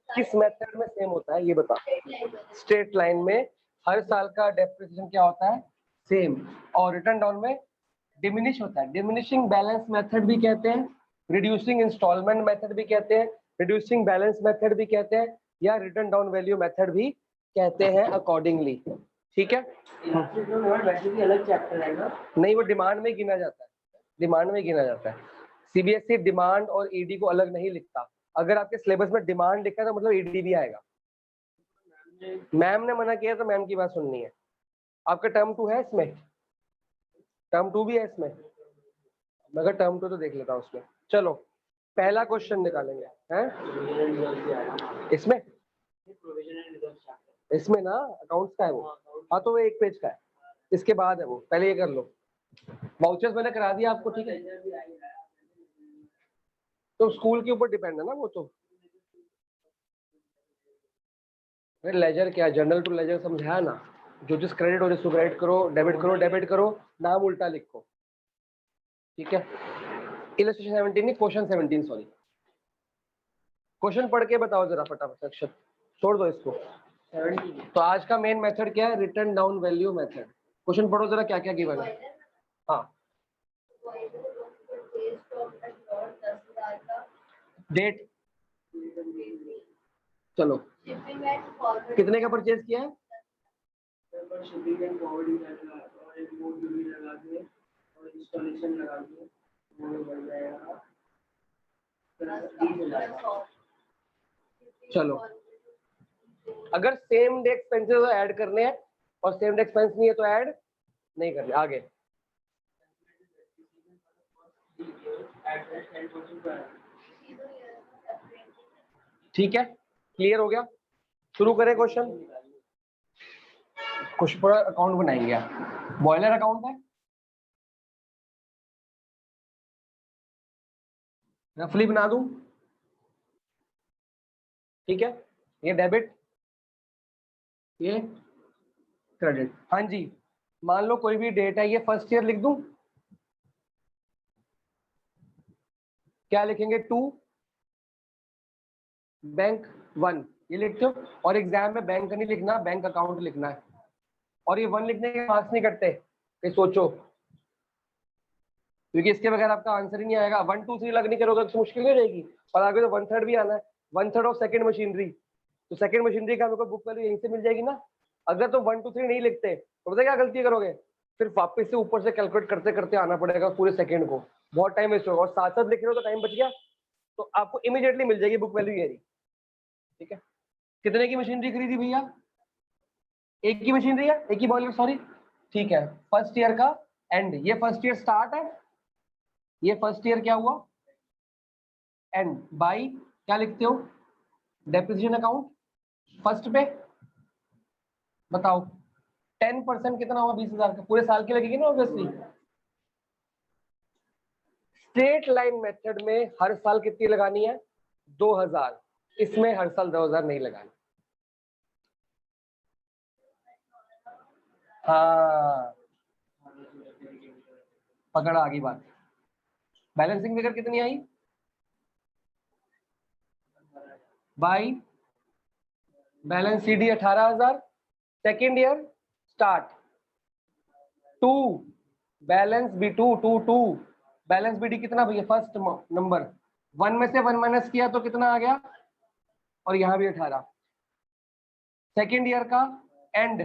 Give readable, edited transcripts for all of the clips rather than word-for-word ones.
किस मेथड में सेम होता है ये बता। स्ट्रेट लाइन में हर साल का डेप्रिसिएशन क्या होता है, सेम, और रिटर्न डाउन में डिमिनिश होता है। डिमिनिशिंग बैलेंस मेथड भी कहते हैं, रिड्यूसिंग इंस्टॉलमेंट मेथड भी कहते हैं, रिड्यूसिंग बैलेंस मेथड भी कहते हैं, या रिटर्न डाउन वैल्यू मेथड भी कहते हैं अकॉर्डिंगली। ठीक है, वैसे भी अलग चैप्टर है ना, नहीं वो डिमांड में गिना जाता है, डिमांड में गिना जाता है। सीबीएसई डिमांड और ईडी को अलग नहीं लिखता। अगर आपके सिलेबस में डिमांड लिखा है तो मतलब ईडी भी आएगा। मैम ने मना किया तो मैम की बात सुननी है। आपका टर्म 2 है इसमें, टर्म 2 भी है इसमें, मगर टर्म 2 तो देख लेता हूँ उसमें। चलो पहला क्वेश्चन निकालेंगे हैं इसमें, इसमें ना अकाउंट्स का है वो। हाँ तो वो 1 पेज का है, इसके बाद है वो, पहले ये कर लो। वाउचर्स मैंने करा दिया आपको, ठीक है, तो स्कूल के ऊपर डिपेंड है ना वो तो। लेजर क्या, जनरल टू लेजर समझाया ना, जो जिस क्रेडिट हो जिसको क्रेडिट करो, डेबिट करो डेबिट करो, नाम उल्टा लिखो। ठीक है, इलस्ट्रेशन 17 नहीं, क्वेश्चन 17 सॉरी। क्वेश्चन पढ़ के बताओ जरा फटाफट, अक्षर छोड़ दो इसको। तो आज का मेन मेथड क्या है, return down value method. Question पढ़ो जरा क्या क्या गिवन है। हाँ, डेट, चलो कितने का परचेज किया है, चलो अगर सेम डे एक्सपेंसेस ऐड करने हैं और सेम डे एक्सपेंस नहीं है तो ऐड नहीं करने। आगे ठीक है, क्लियर हो गया। शुरू करें क्वेश्चन। कुछ पर अकाउंट बनाएंगे आप, बॉयलर अकाउंट है, रफली बना दूं, ठीक है, ये डेबिट ये क्रेडिट। हाँ जी, मान लो कोई भी डेट है, ये फर्स्ट ईयर लिख दूं, क्या लिखेंगे, 2 बैंक 1 ये लिखते हो, और एग्जाम में बैंक नहीं लिखना, बैंक अकाउंट लिखना है। और ये 1 लिखने के मार्क्स नहीं कटते, ये सोचो, क्योंकि इसके बगैर आपका आंसर ही नहीं आएगा। 1 2 3 लग नहीं करोगे तो मुश्किल नहीं रहेगी, और आगे तो 1/3 भी आना है, 1/3 ऑफ सेकंड मशीनरी। तो सेकंड मशीनरी का हमको बुक वैल्यू यहीं से मिल जाएगी ना। अगर तो 1 2 3 नहीं लिखते तो पता क्या गलती करोगे, फिर वापस से ऊपर से कैलकुलेट करते करते आना पड़ेगा पूरे सेकंड को, बहुत टाइम वेस्ट होगा। और साथ साथ लिख रहे हो तो टाइम बच गया, तो आपको इमीडिएटली मिल जाएगी बुक वैल्यू यही। ठीक है, कितने की मशीनरी खरीदी भैया, एक की मशीनरी है, एक ही बॉयलर सॉरी, ठीक है। फर्स्ट ईयर का एंड, ये फर्स्ट ईयर स्टार्ट है, ये फर्स्ट ईयर क्या हुआ एंड, बाई क्या लिखते हो, डेप्रिसिएशन अकाउंट फर्स्ट पे। बताओ 10% कितना हुआ, 20,000 का, पूरे साल की लगेगी ना ऑब्वियसली। स्ट्रेट लाइन मेथड में हर साल कितनी लगानी है, 2,000, इसमें हर साल 2,000 नहीं लगानी। हाँ पकड़ आ गई बात। बैलेंसिंग फिगर कितनी आई, by balance CD 18,000, second year start 2, balance B 2 balance BD कितना भैया, फर्स्ट नंबर 1 में से 1 माइनस किया तो कितना आ गया, और यहां भी 18। सेकेंड ईयर का and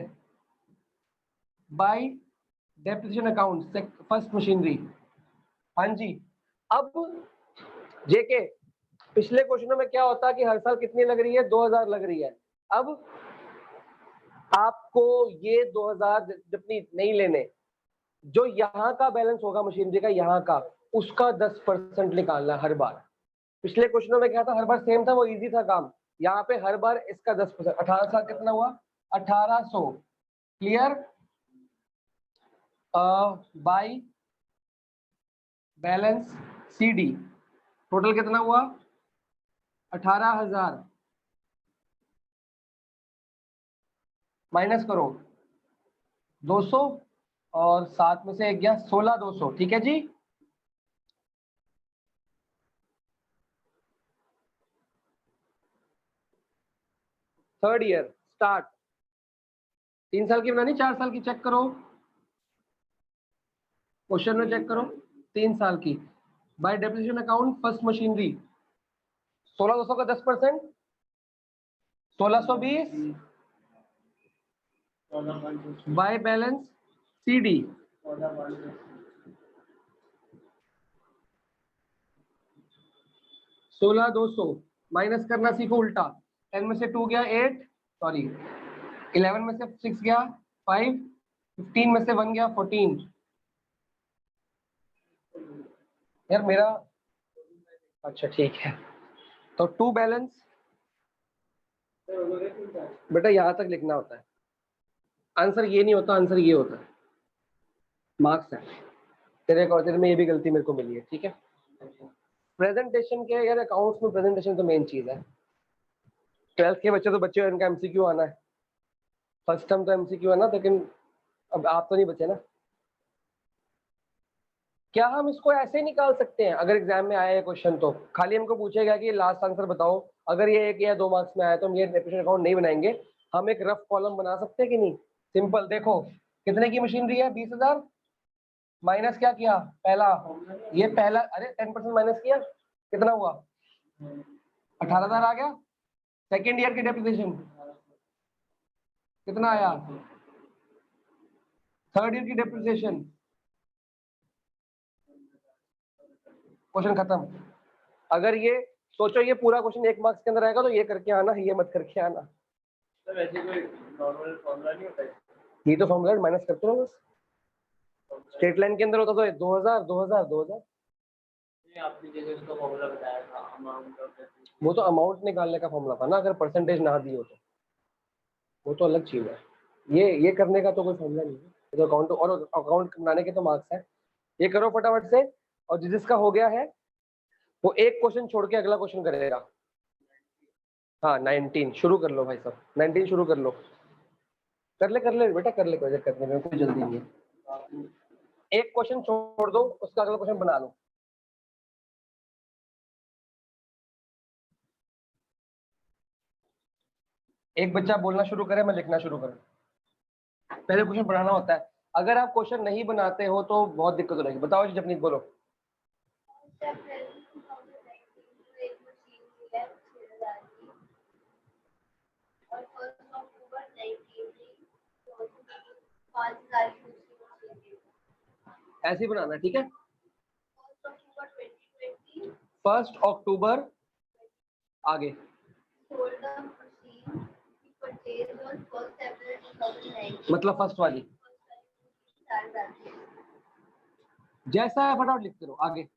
bye depreciation account first machinery. हाँ जी, अब जेके पिछले क्वेश्चनों में क्या होता है कि हर साल कितनी लग रही है, 2,000 लग रही है। अब आपको ये 2,000 जितनी नहीं लेने, जो यहाँ का बैलेंस होगा मशीनरी का, यहाँ का, उसका 10% निकालना हर बार। पिछले क्वेश्चनों में क्या था, हर बार सेम था, वो इजी था काम। यहाँ पे हर बार इसका 10%, 18,000 कितना हुआ, 1,800 clear, by balance CD total कितना हुआ, 18,000 माइनस करो 200, और 7 में से 1 गया, 16,200। ठीक है जी, थर्ड ईयर स्टार्ट। 3 साल की बनानी, 4 साल की, चेक करो क्वेश्चन में, चेक करो 3 साल की। Bye depreciation account first machinery 16,200 का 10%, 1620 बाय बैलेंस सीडी 16,200 माइनस करना सीखो उल्टा। 10 में से 2 गया 8, सॉरी 11 में से 6 गया 5, 15 में से 1 गया 14। यार मेरा, अच्छा ठीक है, तो 2 बैलेंस बेटा यहां तक लिखना होता है, आंसर ये नहीं होता, आंसर ये होता है, मार्क्स है तेरे में, ये भी गलती मेरे को मिली है, ठीक है। प्रेजेंटेशन के यार, अकाउंट्स में प्रेजेंटेशन तो मेन चीज है। 12th के बच्चे तो बच्चे, इनका एमसीक्यू आना है, फर्स्ट टर्म तो एमसीक्यू है ना, लेकिन अब आप तो नहीं बचे ना। क्या हम इसको ऐसे निकाल सकते हैं? अगर एग्जाम में आया है क्वेश्चन तो खाली हमको पूछेगा कि लास्ट आंसर बताओ, अगर ये 1 या 2 मार्क्स में आया तो हम ये डेप्रिसिएशन अकाउंट नहीं बनाएंगे, हम एक रफ कॉलम बना सकते हैं कि नहीं? सिंपल, देखो कितने की मशीनरी है, 20,000 माइनस क्या किया पहला, ये पहला, अरे 10% माइनस किया, कितना हुआ 18,000 आ गया। सेकेंड ईयर की डेप्रिसिएशन कितना आया, थर्ड ईयर की डेप्रिसिएशन, क्वेश्चन खत्म। अगर ये सोचो ये पूरा क्वेश्चन 1 मार्क्स के अंदर आएगा तो ये करके आना, ये मत करके आना। सर ऐसे कोई नॉर्मल फॉर्मूला नहीं होता है? ये तो फॉर्मूला माइनस करते रहो बस। स्ट्रेट लाइन के अंदर होता तो 2000 2000 2000, आपने जैसे उसका फॉर्मूला बताया था अमाउंट ऑफ, वो तो अमाउंट निकालने का फॉर्मूला था ना, अगर परसेंटेज ना दी हो तो वो तो अलग चीज है। ये करने का तो कोई फॉर्मूला नहीं है, तो अकाउंट और अकाउंट बनाने के तो मार्क्स है। ये करो फटाफट से, और जिसका हो गया है वो एक क्वेश्चन छोड़ के अगला क्वेश्चन करेगा। हाँ 19 शुरू कर लो भाई साहब, 19 शुरू कर लो, कर ले बेटा, कर ले, कोई दिक्कत नहीं है, कोई जल्दी नहीं है। एक क्वेश्चन छोड़ दो, उसका अगला क्वेश्चन बना लो। एक बच्चा बोलना शुरू करे, मैं लिखना शुरू करूँ। पहले क्वेश्चन बनाना होता है, अगर आप क्वेश्चन नहीं बनाते हो तो बहुत दिक्कत हो जाएगी। बताओ जी जपनीत, बोलो। ऐसे ही बनाना, ठीक है। 1 अक्टूबर आगे, मतलब फर्स्ट वाली, जैसा है फटाफट लिखते रहो आगे।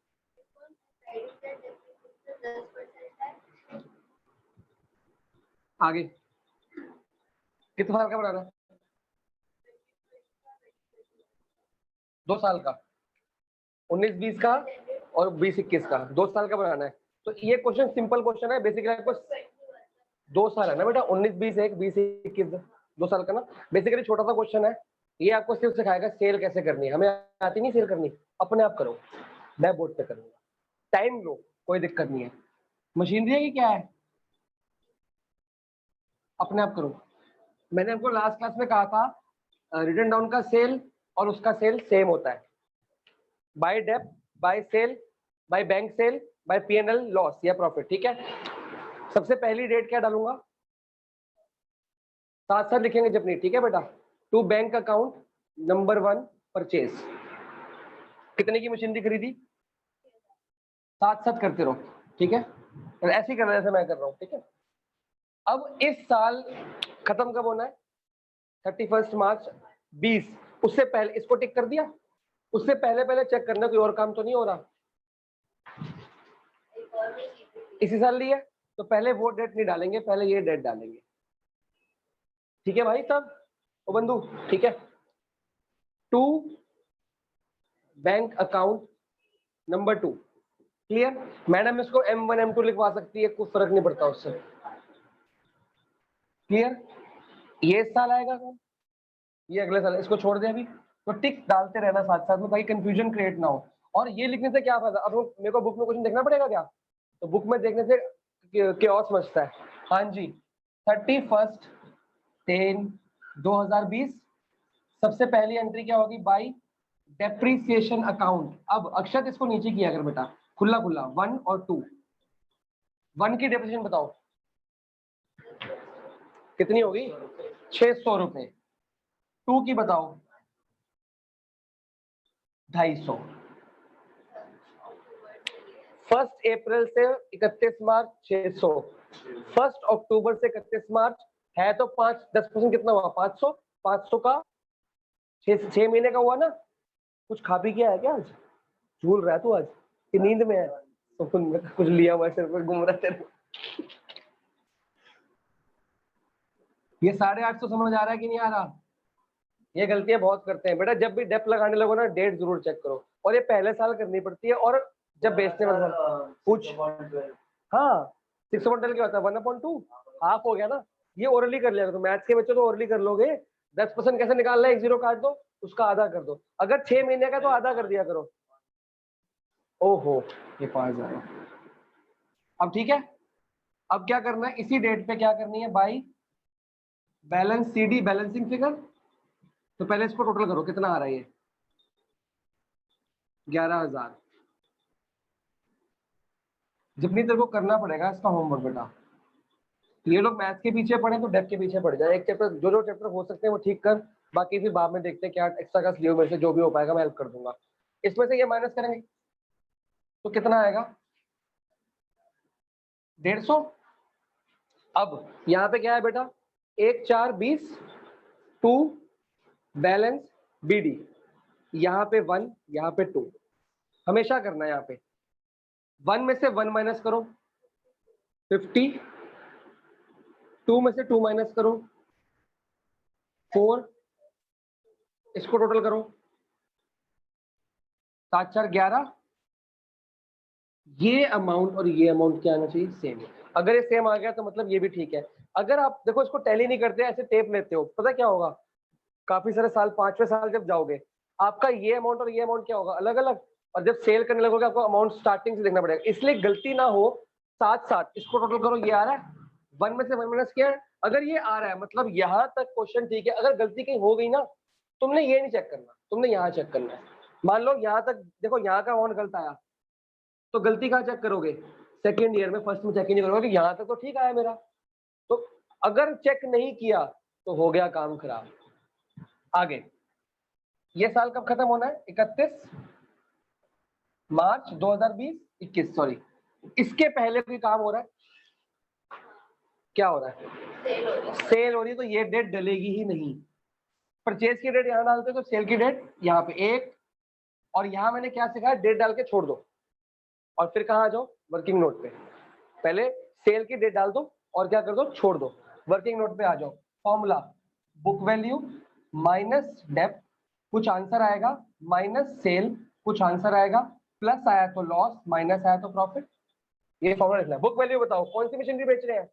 आगे कितने साल का बनाना है? 2 साल का, 19-20 का और 20-21 का, 2 साल का बनाना है। तो ये क्वेश्चन सिंपल क्वेश्चन है, बेसिकली आपको 2 साल है ना बेटा, 19-20 एक 20-21 2 साल का ना, बेसिकली छोटा सा क्वेश्चन है। ये आपको सिर्फ सिखाएगा सेल कैसे करनी है, हमें आती नहीं सेल करनी, अपने आप करो, मैं बोर्ड पे करूंगा, टाइम लो, कोई दिक्कत नहीं है। मशीनरी है कि क्या है, अपने आप करो। मैंने आपको लास्ट क्लास में कहा था रिटन डाउन का सेल और उसका सेल सेम होता है, by dep, by sale, by bank sale, by P&L loss या प्रॉफिट, ठीक है। सबसे पहली डेट क्या डालूंगा, साथ साथ लिखेंगे जपनी, ठीक है बेटा। To bank account number 1 purchase, कितने की मशीनरी खरीदी, साथ साथ करते रहो, ठीक है, ऐसे ही कर रहे जैसे मैं कर रहा हूँ, ठीक है। अब इस साल खत्म कब होना है, 31 मार्च 20, उससे पहले इसको टिक कर दिया, उससे पहले पहले चेक करना कोई और काम तो नहीं हो रहा। इसी साल लिया तो पहले वो डेट नहीं डालेंगे, पहले ये डेट डालेंगे, ठीक है भाई साहब, ओ बंधु, ठीक है। To bank account number 2, clear. Madam इसको M1 M2 लिखवा सकती है, कुछ फर्क नहीं पड़ता उससे, क्लियर। ये साल आएगा कौन, ये अगले साल, इसको छोड़ दे अभी, तो टिक डालते रहना साथ साथ में ताकि कंफ्यूजन क्रिएट ना हो। और ये लिखने से क्या फायदा, अब मेरे को बुक में क्वेश्चन देखना पड़ेगा क्या, तो बुक में देखने से केओस मचता है। हाँ जी, 31/10/2020 सबसे पहली एंट्री क्या होगी? By depreciation account. अब अक्षत इसको नीचे किया अगर बेटा, खुला खुला 1 और 2। 1 की डेप्रीसिएशन बताओ कितनी होगी? 600 रुपए। 2 की बताओ 250। 1 अप्रैल से 31 मार्च 600, 1 अक्टूबर से 31 मार्च है तो 5-10% कितना हुआ? 500। 500 का 6 महीने का हुआ ना। कुछ खा पी के आया क्या आज? झूल रहा है तू आज कि नींद में है? तो कुछ लिया हुआ सिर पर घूम रहा तेरे। ये 850 समझ आ रहा है कि नहीं आ रहा? ये गलतियां बहुत करते हैं बेटा। जब भी डेप लगाने लगो ना, डेट जरूर चेक करो, और ये पहले साल करनी पड़ती है। और जब बेचने वाला पूछ, हाँ 6/12 क्या होता है? 1/2 हाफ हो गया ना। ये ओरली कर लिया करो, मैथ्स के बच्चों तो ओरली कर लोगे। 10% कैसे निकालना है? 1 0 काट दो, उसका आधा कर दो। अगर 6 महीने का तो आधा कर दिया करो। ओहो ये 5000। अब ठीक है, अब क्या करना है? इसी डेट पे क्या करनी है? By balance CD balancing figure. तो पहले इसको टोटल करो, कितना आ रहा है ये? 11000। जितनी तेरे को करना पड़ेगा इसका होमवर्क बेटा। ये लोग मैथ्स के पीछे पड़े तो डेप के पीछे पड़ जाए। एक चैप्टर जो चैप्टर हो सकते हैं वो ठीक कर, बाकी फिर बाद में देखते हैं क्या एक्स्ट्रा का लियो, में से जो भी हो पाएगा मैं हेल्प कर दूंगा। इसमें से ये माइनस करेंगे तो कितना आएगा? 150। अब यहाँ पे क्या है बेटा? 1 4 20, 2 बैलेंस BD, यहाँ पे 1, यहाँ पे 2। हमेशा करना है यहाँ पे। 1 में से 1 माइनस करो 50, 2 में से 2 माइनस करो 4, इसको टोटल करो 7 4 11। ये अमाउंट और ये अमाउंट क्या आना चाहिए? सेम। अगर ये सेम आ गया तो मतलब ये भी ठीक है। अगर आप देखो इसको टैली नहीं करते, ऐसे टेप लेते हो, पता क्या होगा? काफी सारे साल, 5वें साल जब जाओगे, आपका ये अमाउंट और ये अमाउंट क्या होगा? अलग अलग। और जब सेल करने लगोगे आपको अमाउंट स्टार्टिंग से देखना पड़ेगा, इसलिए गलती ना हो। साथ साथ इसको टोटल करो, ये आ रहा है 1 में से 1 माइनस किया है। अगर ये आ रहा है मतलब यहाँ तक क्वेश्चन ठीक है। अगर गलती कहीं हो गई ना, तुमने ये नहीं चेक करना, तुमने यहाँ चेक करना है। मान लो यहाँ तक देखो, यहाँ का अमाउंट गलत आया, तो गलती कहाँ चेक करोगे? सेकेंड ईयर में, फर्स्ट में चेक ही नहीं करोगे कि यहाँ तक तो ठीक आया मेरा। तो अगर चेक नहीं किया तो हो गया काम खराब। आगे, ये साल कब खत्म होना है? 31 मार्च 2020, 21 सॉरी। इसके पहले कोई काम हो रहा है? क्या हो रहा है? सेल हो रही है, तो ये डेट डलेगी ही नहीं। परचेज की डेट यहाँ डालते तो सेल की डेट यहाँ पे 1, और यहाँ मैंने क्या सिखाया? डेट डाल के छोड़ दो, और फिर कहाँ आ जाओ? वर्किंग नोट पे। पहले सेल की डेट डाल दो और क्या कर दो? छोड़ दो। वर्किंग नोट पे आ जाओ। Formula book value minus depth, कुछ आंसर आएगा, माइनस सेल, कुछ आंसर आएगा, प्लस आया तो लॉस, माइनस आया तो प्रॉफिट। ये फॉर्मूला लिखना है। बुक वैल्यू बताओ, कौन सी मशीनरी बेच रहे हैं?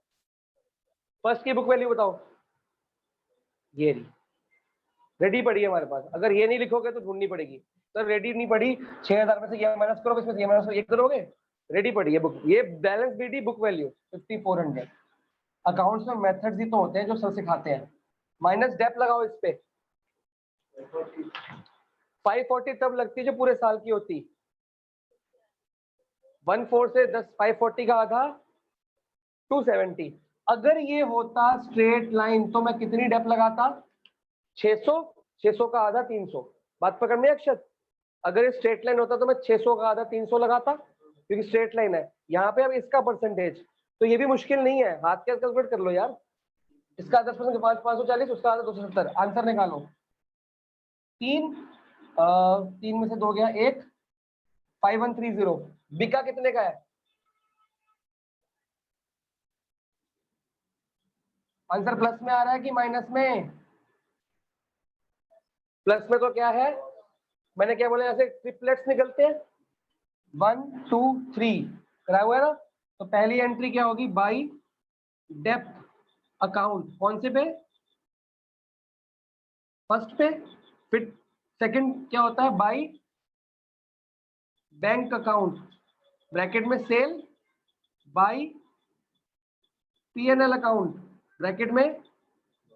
फर्स्ट की बुक वैल्यू बताओ। ये रही, रेडी पड़ी है हमारे पास। अगर ये नहीं लिखोगे तो ढूंढनी पड़ेगी। तो रेडी नहीं पड़ी, 6000 में से ये माइनस करोगे, इसमें से ये माइनस करोगे, एक करोगे, रेडी पड़ी है बुक। ये balance BD book value 5400। Accounts में मेथड्स ही तो होते हैं जो सर सिखाते हैं। माइनस डेप लगाओ इस पे। 540 तब लगती है जो पूरे साल की होती। 14 से 10, 540 का आधा 270। अगर ये होता स्ट्रेट लाइन तो मैं कितनी डेप लगाता? 600। 600 का आधा 300। बात पकड़ में अक्षत? अगर ये स्ट्रेट लाइन होता तो मैं 600 का आधा 300 लगाता, क्योंकि स्ट्रेट लाइन है। यहाँ पे अब इसका परसेंटेज तो ये भी मुश्किल नहीं है, हाथ के कैलकुलेट कर लो यार। इसका 10% 540, उसका आधा 270। आंसर निकालो। 3 3 में से 2 गया 1, 5130। बिका कितने का है? आंसर प्लस में आ रहा है कि माइनस में? प्लस में तो क्या है, मैंने क्या बोला, ऐसे ट्रिपलेट्स निकलते हैं 1 2 3 कराया हुआ है ना। तो पहली एंट्री क्या होगी? By depth account. कौन से पे? फर्स्ट पे। फिर सेकंड क्या होता है? बाई बैंक अकाउंट, ब्रैकेट में sale, by PNL account. Bracket में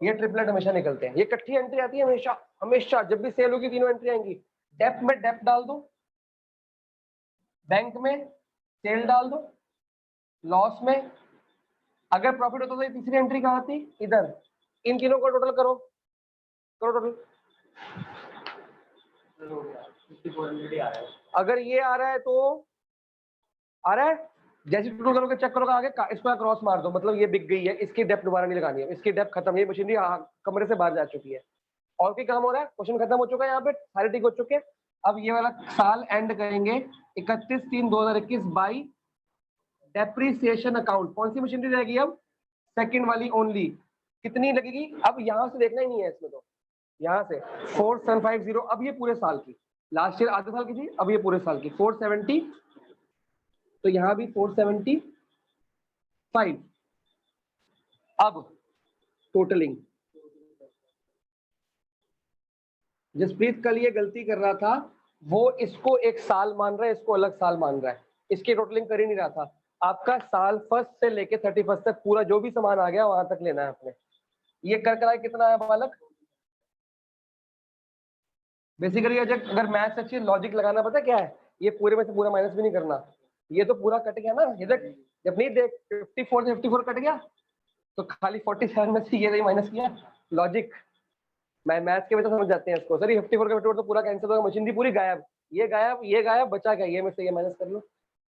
ये ट्रिपलेट हमेशा निकलते हैं, ये इकट्ठी एंट्री आती है हमेशा, हमेशा जब भी सेल होगी तीनों एंट्री आएंगी। डेप में डेप डाल दो, बैंक में सेल डाल दो, लॉस में अगर प्रॉफिट होता तो ये तीसरी एंट्री कहाँ आती, इधर। इन तीनों को टोटल करो, करो टोटल। हो गया 5400 आ रहा है। अगर ये आ रहा है तो आ रहा है, जैसे टोटल करोगे चेक करोगे आगे इसको क्रॉस मार दो, मतलब ये बिक गई है, इसकी डेप्थ दोबारा नहीं लगानी है, इसकी डेप्थ खत्म, ये मशीनरी कमरे से बाहर जा चुकी है। और कोई काम हो रहा है, क्वेश्चन खत्म हो चुका है, यहाँ पे सारे टिक हो चुके हैं। अब ये वाला साल एंड करेंगे 31/3/2021 बाई डेप्रिसिएशन अकाउंट। कौन सी मशीनरी रहेगी अब, सेकंड वाली ओनली। कितनी लगेगी, अब यहाँ से देखना ही नहीं है इसमें, तो यहाँ से 4750, अब ये पूरे साल की, लास्ट ईयर आधे साल की थी, अब ये पूरे साल की 470, तो यहाँ भी 475। अब टोटलिंग, जसप्रीत कल ये गलती कर रहा था, वो इसको एक साल मान रहा है, इसको अलग साल मान रहा है, इसकी टोटलिंग कर ही नहीं रहा था। आपका साल 1 से लेके 31 तक पूरा जो भी सामान आ गया वहां तक लेना है आपने। ये कर कराए कितना है बालक, बेसिकली अगर मैथ्स अच्छी लॉजिक लगाना पता क्या है, ये पूरे में से पूरा माइनस भी नहीं करना, ये तो पूरा कट गया ना, ये देख जब नहीं देख 54 से 54 कट गया, तो खाली 47 में से ये नहीं माइनस किया, लॉजिक। मैं मैथ्स के वजह समझ जाते हैं इसको, सर ये 54 का 54 तो पूरा कैंसिल होगा, मशीनरी पूरी गायब, ये गायब, ये गायब, बचा क्या, ये में से ये माइनस कर लो।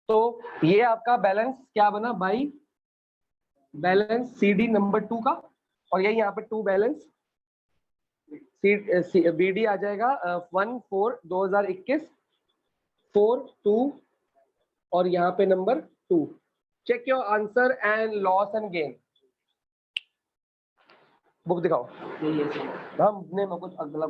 तो ये आपका बैलेंस क्या बना भाई, बैलेंस CD नंबर 2 का, और यही यहाँ पे 2 बैलेंस BD आ जाएगा 1/4/2021 4/2 और यहाँ पे number 2। Check your answer and loss and gain. Book दिखाओ, ये हम ने कुछ अगला